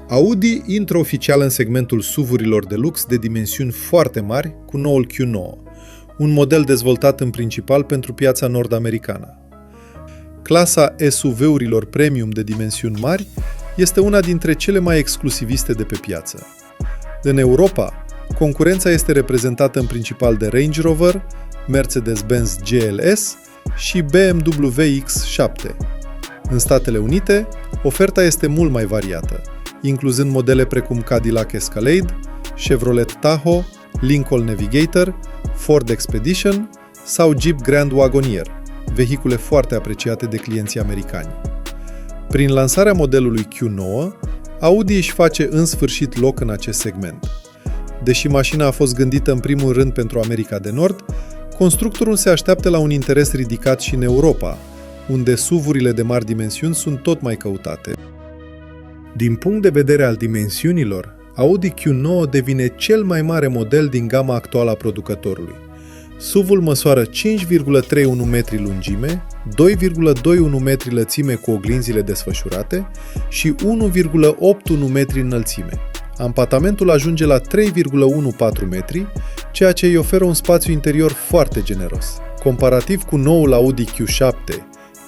Audi intră oficial în segmentul SUV-urilor de lux de dimensiuni foarte mari cu noul Q9, un model dezvoltat în principal pentru piața nord-americană. Clasa SUV-urilor premium de dimensiuni mari este una dintre cele mai exclusiviste de pe piață. În Europa, concurența este reprezentată în principal de Range Rover, Mercedes-Benz GLS și BMW X7. În Statele Unite, oferta este mult mai variată, incluzând modele precum Cadillac Escalade, Chevrolet Tahoe, Lincoln Navigator, Ford Expedition sau Jeep Grand Wagoneer, vehicule foarte apreciate de clienții americani. Prin lansarea modelului Q9, Audi își face în sfârșit loc în acest segment. Deși mașina a fost gândită în primul rând pentru America de Nord, constructorul se așteaptă la un interes ridicat și în Europa, unde SUV-urile de mari dimensiuni sunt tot mai căutate. Din punct de vedere al dimensiunilor, Audi Q9 devine cel mai mare model din gama actuală a producătorului. SUV-ul măsoară 5,31 metri lungime, 2,21 metri lățime cu oglinzile desfășurate și 1,81 metri înălțime. Ampatamentul ajunge la 3,14 metri, ceea ce îi oferă un spațiu interior foarte generos. Comparativ cu noul Audi Q7,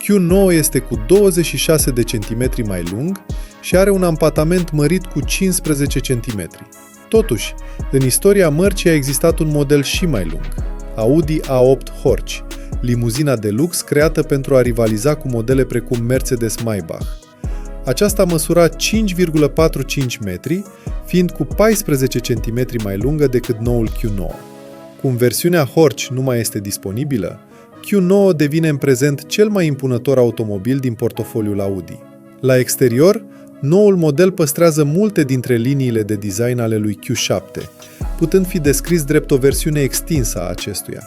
Q9 este cu 26 de centimetri mai lung și are un ampatament mărit cu 15 centimetri. Totuși, în istoria mărcii a existat un model și mai lung, Audi A8 Horch, limuzina de lux creată pentru a rivaliza cu modele precum Mercedes-Maybach. Aceasta măsura 5,45 metri, fiind cu 14 cm mai lungă decât noul Q9. Cum versiunea Horch nu mai este disponibilă, Q9 devine în prezent cel mai impunător automobil din portofoliul Audi. La exterior, noul model păstrează multe dintre liniile de design ale lui Q7, putând fi descris drept o versiune extinsă a acestuia.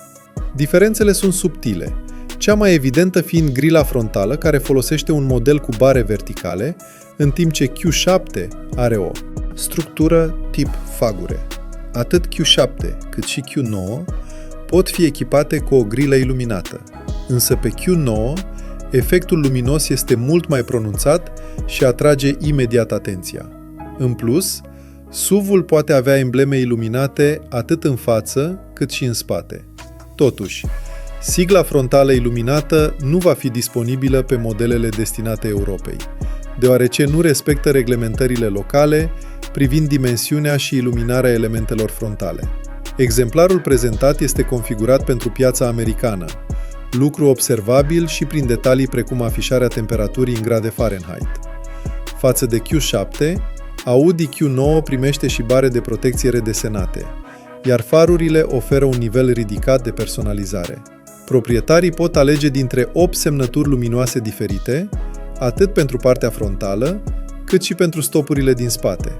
Diferențele sunt subtile, cea mai evidentă fiind grila frontală, care folosește un model cu bare verticale, în timp ce Q7 are o structură tip fagure. Atât Q7 cât și Q9 pot fi echipate cu o grilă iluminată, însă pe Q9 efectul luminos este mult mai pronunțat și atrage imediat atenția. În plus, SUV-ul poate avea embleme iluminate atât în față cât și în spate. Totuși, sigla frontală iluminată nu va fi disponibilă pe modelele destinate Europei, deoarece nu respectă reglementările locale privind dimensiunea și iluminarea elementelor frontale. Exemplarul prezentat este configurat pentru piața americană, lucru observabil și prin detalii precum afișarea temperaturii în grade Fahrenheit. Față de Q7, Audi Q9 primește și bare de protecție redesenate, iar farurile oferă un nivel ridicat de personalizare. Proprietarii pot alege dintre 8 semnături luminoase diferite, atât pentru partea frontală, cât și pentru stopurile din spate,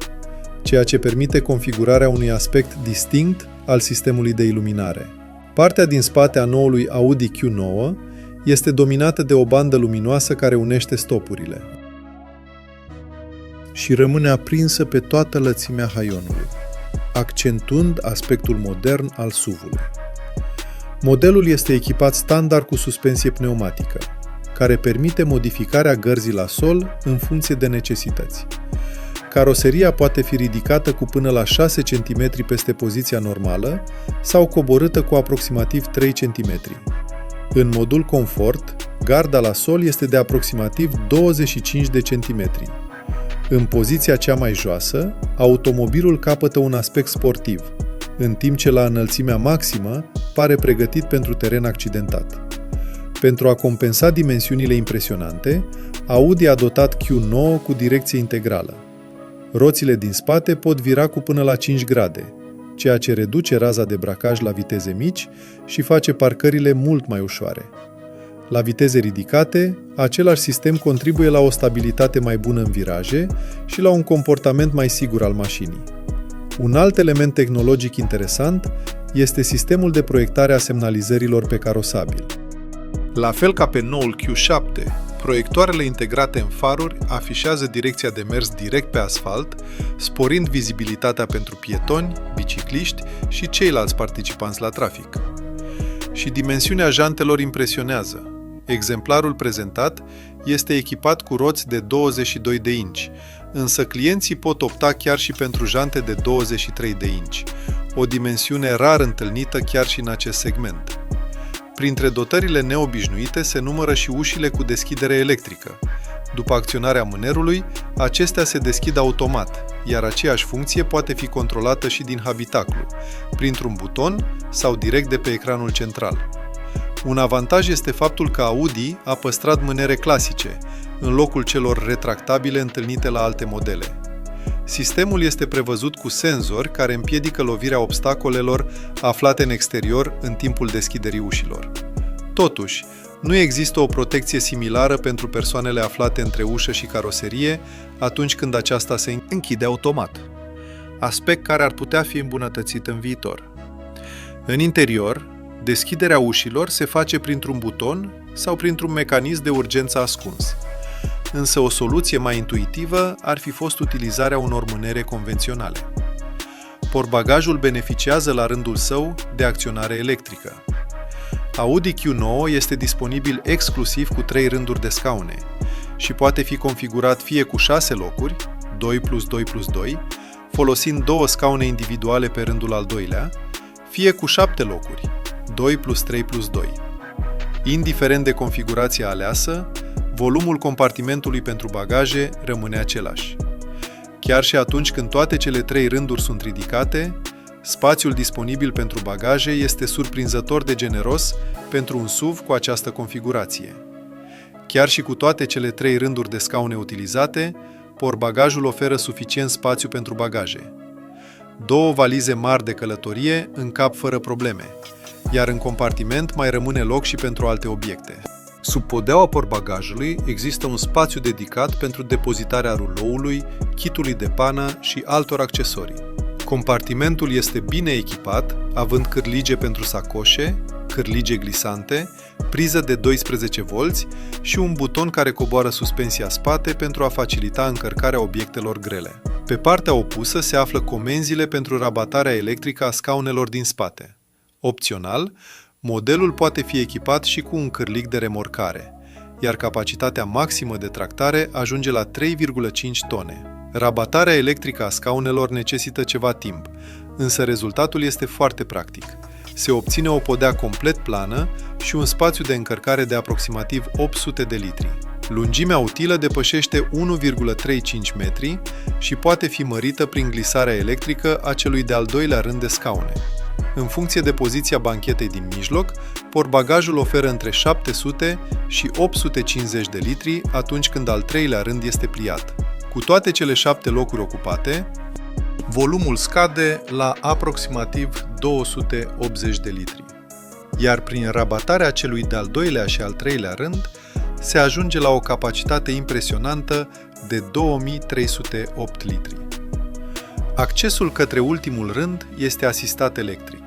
ceea ce permite configurarea unui aspect distinct al sistemului de iluminare. Partea din spate a noului Audi Q9 este dominată de o bandă luminoasă care unește stopurile și rămâne aprinsă pe toată lățimea haionului, accentuând aspectul modern al SUV-ului. Modelul este echipat standard cu suspensie pneumatică, care permite modificarea gărzii la sol în funcție de necesități. Caroseria poate fi ridicată cu până la 6 cm peste poziția normală sau coborâtă cu aproximativ 3 cm. În modul confort, garda la sol este de aproximativ 25 de cm. În poziția cea mai joasă, automobilul capătă un aspect sportiv, în timp ce la înălțimea maximă pare pregătit pentru teren accidentat. Pentru a compensa dimensiunile impresionante, Audi a dotat Q9 cu direcție integrală. Roțile din spate pot vira cu până la 5 grade, ceea ce reduce raza de bracaj la viteze mici și face parcările mult mai ușoare. La viteze ridicate, același sistem contribuie la o stabilitate mai bună în viraje și la un comportament mai sigur al mașinii. Un alt element tehnologic interesant este sistemul de proiectare a semnalizărilor pe carosabil. La fel ca pe noul Q7, proiectoarele integrate în faruri afișează direcția de mers direct pe asfalt, sporind vizibilitatea pentru pietoni, bicicliști și ceilalți participanți la trafic. Și dimensiunea jantelor impresionează. Exemplarul prezentat este echipat cu roți de 22 de inci, însă clienții pot opta chiar și pentru jante de 23 de inci, o dimensiune rar întâlnită chiar și în acest segment. Printre dotările neobișnuite se numără și ușile cu deschidere electrică. După acționarea mânerului, acestea se deschid automat, iar aceeași funcție poate fi controlată și din habitaclu, printr-un buton sau direct de pe ecranul central. Un avantaj este faptul că Audi a păstrat mânere clasice, în locul celor retractabile întâlnite la alte modele. Sistemul este prevăzut cu senzori care împiedică lovirea obstacolelor aflate în exterior în timpul deschiderii ușilor. Totuși, nu există o protecție similară pentru persoanele aflate între ușă și caroserie atunci când aceasta se închide automat, aspect care ar putea fi îmbunătățit în viitor. În interior, deschiderea ușilor se face printr-un buton sau printr-un mecanism de urgență ascuns, însă o soluție mai intuitivă ar fi fost utilizarea unor mânere convenționale. Portbagajul beneficiază la rândul său de acționare electrică. Audi Q9 este disponibil exclusiv cu 3 rânduri de scaune și poate fi configurat fie cu 6 locuri, 2+2+2, folosind 2 scaune individuale pe rândul al doilea, fie cu 7 locuri, 2+3+2. Indiferent de configurația aleasă, volumul compartimentului pentru bagaje rămâne același. Chiar și atunci când toate cele 3 rânduri sunt ridicate, spațiul disponibil pentru bagaje este surprinzător de generos pentru un SUV cu această configurație. Chiar și cu toate cele 3 rânduri de scaune utilizate, portbagajul oferă suficient spațiu pentru bagaje. 2 valize mari de călătorie încap fără probleme, iar în compartiment mai rămâne loc și pentru alte obiecte. Sub podeaua portbagajului există un spațiu dedicat pentru depozitarea ruloului, kitului de pană și altor accesorii. Compartimentul este bine echipat, având cârlige pentru sacoșe, cârlige glisante, priză de 12 V și un buton care coboară suspensia spate pentru a facilita încărcarea obiectelor grele. Pe partea opusă se află comenzile pentru rabatarea electrică a scaunelor din spate. Opțional, modelul poate fi echipat și cu un cârlig de remorcare, iar capacitatea maximă de tractare ajunge la 3,5 tone. Rabatarea electrică a scaunelor necesită ceva timp, însă rezultatul este foarte practic. Se obține o podea complet plană și un spațiu de încărcare de aproximativ 800 de litri. Lungimea utilă depășește 1,35 metri și poate fi mărită prin glisarea electrică a celui de-al doilea rând de scaune. În funcție de poziția banchetei din mijloc, portbagajul oferă între 700 și 850 de litri atunci când al treilea rând este pliat. Cu toate cele 7 locuri ocupate, volumul scade la aproximativ 280 de litri, iar prin rabatarea celui de-al doilea și al treilea rând, se ajunge la o capacitate impresionantă de 2308 litri. Accesul către ultimul rând este asistat electric.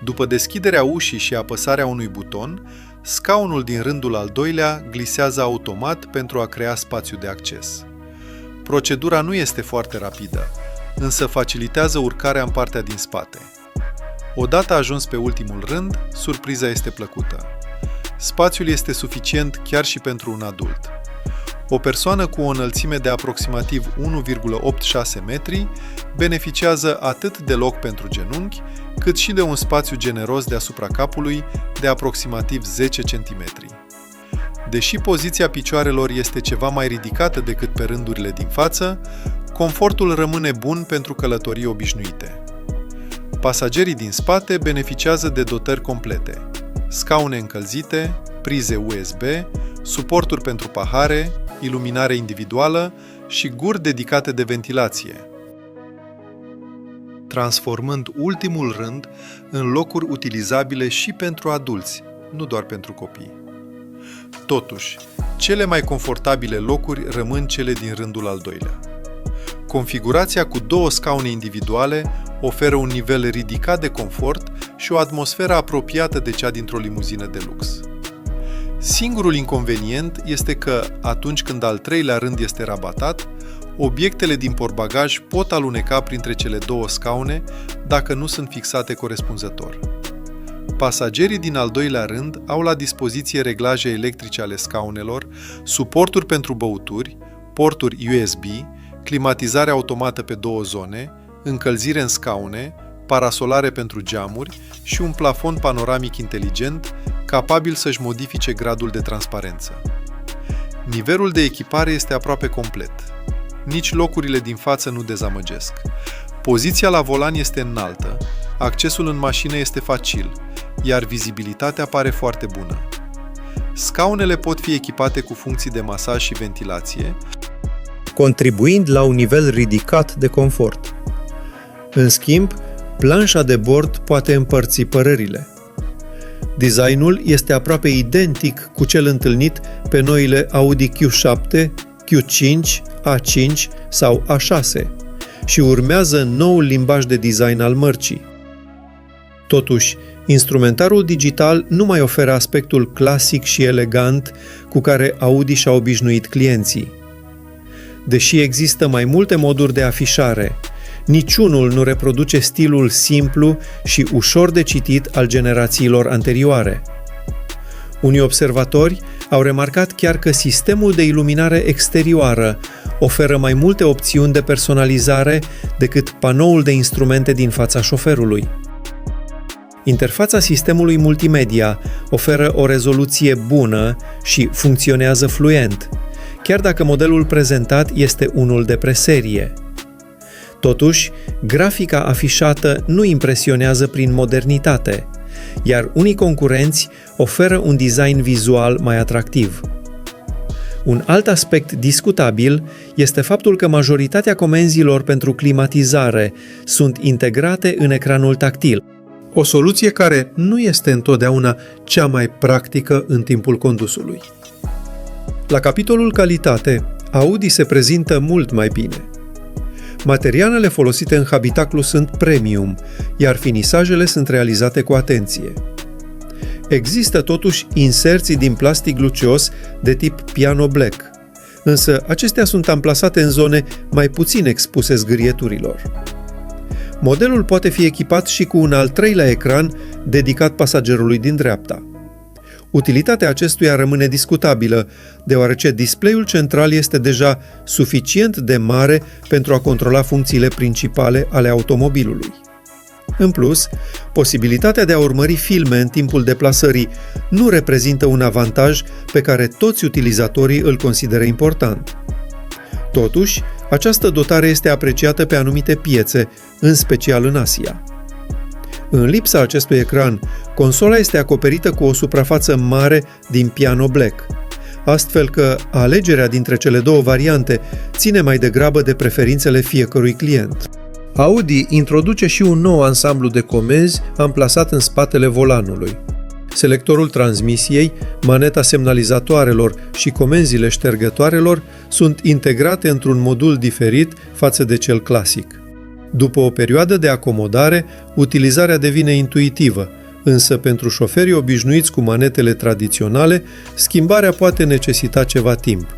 După deschiderea ușii și apăsarea unui buton, scaunul din rândul al doilea glisează automat pentru a crea spațiu de acces. Procedura nu este foarte rapidă, însă facilitează urcarea în partea din spate. Odată ajuns pe ultimul rând, surpriza este plăcută. Spațiul este suficient chiar și pentru un adult. O persoană cu o înălțime de aproximativ 1,86 metri beneficiază atât de loc pentru genunchi, cât și de un spațiu generos deasupra capului de aproximativ 10 cm. Deși poziția picioarelor este ceva mai ridicată decât pe rândurile din față, confortul rămâne bun pentru călătorii obișnuite. Pasagerii din spate beneficiază de dotări complete: scaune încălzite, prize USB, suporturi pentru pahare, iluminare individuală și guri dedicate de ventilație, transformând ultimul rând în locuri utilizabile și pentru adulți, nu doar pentru copii. Totuși, cele mai confortabile locuri rămân cele din rândul al doilea. Configurația cu 2 scaune individuale oferă un nivel ridicat de confort și o atmosferă apropiată de cea dintr-o limuzină de lux. Singurul inconvenient este că, atunci când al treilea rând este rabatat, obiectele din portbagaj pot aluneca printre cele 2 scaune dacă nu sunt fixate corespunzător. Pasagerii din al doilea rând au la dispoziție reglaje electrice ale scaunelor, suporturi pentru băuturi, porturi USB, climatizare automată pe 2 zone, încălzire în scaune, parasolare pentru geamuri și un plafon panoramic inteligent capabil să-și modifice gradul de transparență. Nivelul de echipare este aproape complet. Nici locurile din față nu dezamăgesc. Poziția la volan este înaltă, accesul în mașină este facil, iar vizibilitatea pare foarte bună. Scaunele pot fi echipate cu funcții de masaj și ventilație, contribuind la un nivel ridicat de confort. În schimb, planșa de bord poate împărți părerile. Designul este aproape identic cu cel întâlnit pe noile Audi Q7, Q5, A5 sau A6 și urmează noul limbaj de design al mărcii. Totuși, instrumentarul digital nu mai oferă aspectul clasic și elegant cu care Audi și-a obișnuit clienții. Deși există mai multe moduri de afișare, niciunul nu reproduce stilul simplu și ușor de citit al generațiilor anterioare. Unii observatori au remarcat chiar că sistemul de iluminare exterioară oferă mai multe opțiuni de personalizare decât panoul de instrumente din fața șoferului. Interfața sistemului multimedia oferă o rezoluție bună și funcționează fluent, chiar dacă modelul prezentat este unul de preserie. Totuși, grafica afișată nu impresionează prin modernitate, iar unii concurenți oferă un design vizual mai atractiv. Un alt aspect discutabil este faptul că majoritatea comenzilor pentru climatizare sunt integrate în ecranul tactil, o soluție care nu este întotdeauna cea mai practică în timpul condusului. La capitolul calitate, Audi se prezintă mult mai bine. Materialele folosite în habitaclu sunt premium, iar finisajele sunt realizate cu atenție. Există totuși inserții din plastic lucios de tip piano black, însă acestea sunt amplasate în zone mai puțin expuse zgârieturilor. Modelul poate fi echipat și cu un al 3-lea ecran dedicat pasagerului din dreapta. Utilitatea acestuia rămâne discutabilă, deoarece display-ul central este deja suficient de mare pentru a controla funcțiile principale ale automobilului. În plus, posibilitatea de a urmări filme în timpul deplasării nu reprezintă un avantaj pe care toți utilizatorii îl consideră important. Totuși, această dotare este apreciată pe anumite piețe, în special în Asia. În lipsa acestui ecran, consola este acoperită cu o suprafață mare din piano black, astfel că alegerea dintre cele două variante ține mai degrabă de preferințele fiecărui client. Audi introduce și un nou ansamblu de comenzi amplasat în spatele volanului. Selectorul transmisiei, maneta semnalizatoarelor și comenzile ștergătoarelor sunt integrate într-un modul diferit față de cel clasic. După o perioadă de acomodare, utilizarea devine intuitivă, însă pentru șoferii obișnuiți cu manetele tradiționale, schimbarea poate necesita ceva timp.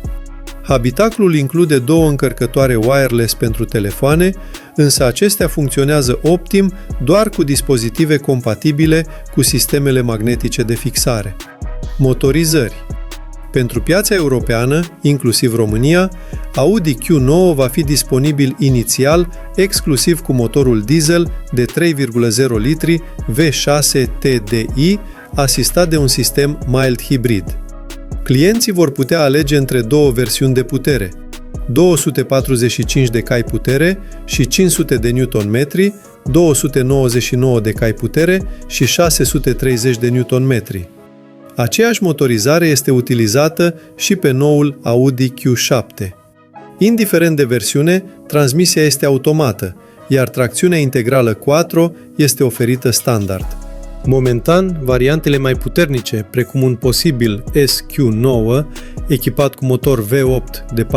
Habitaclul include 2 încărcătoare wireless pentru telefoane, însă acestea funcționează optim doar cu dispozitive compatibile cu sistemele magnetice de fixare. Motorizări. Pentru piața europeană, inclusiv România, Audi Q9 va fi disponibil inițial exclusiv cu motorul diesel de 3,0 litri V6 TDI, asistat de un sistem mild hibrid. Clienții vor putea alege între 2 versiuni de putere, 245 de cai putere și 500 de Nm, 299 de cai putere și 630 de Nm. Aceeași motorizare este utilizată și pe noul Audi Q7. Indiferent de versiune, transmisia este automată, iar tracțiunea integrală Quattro este oferită standard. Momentan, variantele mai puternice, precum un posibil SQ9, echipat cu motor V8 de 4,0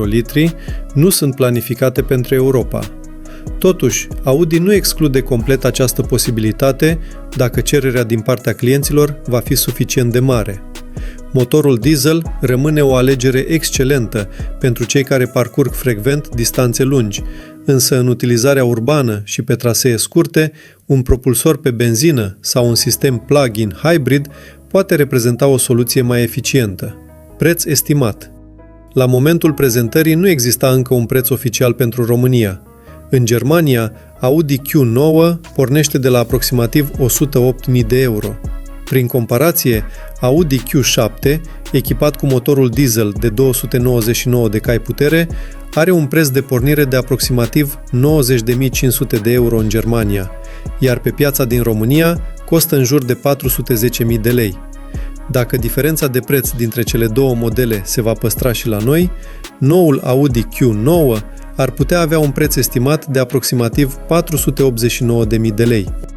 litri, nu sunt planificate pentru Europa. Totuși, Audi nu exclude complet această posibilitate dacă cererea din partea clienților va fi suficient de mare. Motorul diesel rămâne o alegere excelentă pentru cei care parcurg frecvent distanțe lungi, însă în utilizarea urbană și pe trasee scurte, un propulsor pe benzină sau un sistem plug-in hybrid poate reprezenta o soluție mai eficientă. Preț estimat: La momentul prezentării nu exista încă un preț oficial pentru România. În Germania, Audi Q9 pornește de la aproximativ 108.000 de euro. Prin comparație, Audi Q7, echipat cu motorul diesel de 299 de cai putere, are un preț de pornire de aproximativ 90.500 de euro în Germania, iar pe piața din România costă în jur de 410.000 de lei. Dacă diferența de preț dintre cele două modele se va păstra și la noi, noul Audi Q9 ar putea avea un preț estimat de aproximativ 489.000 de lei.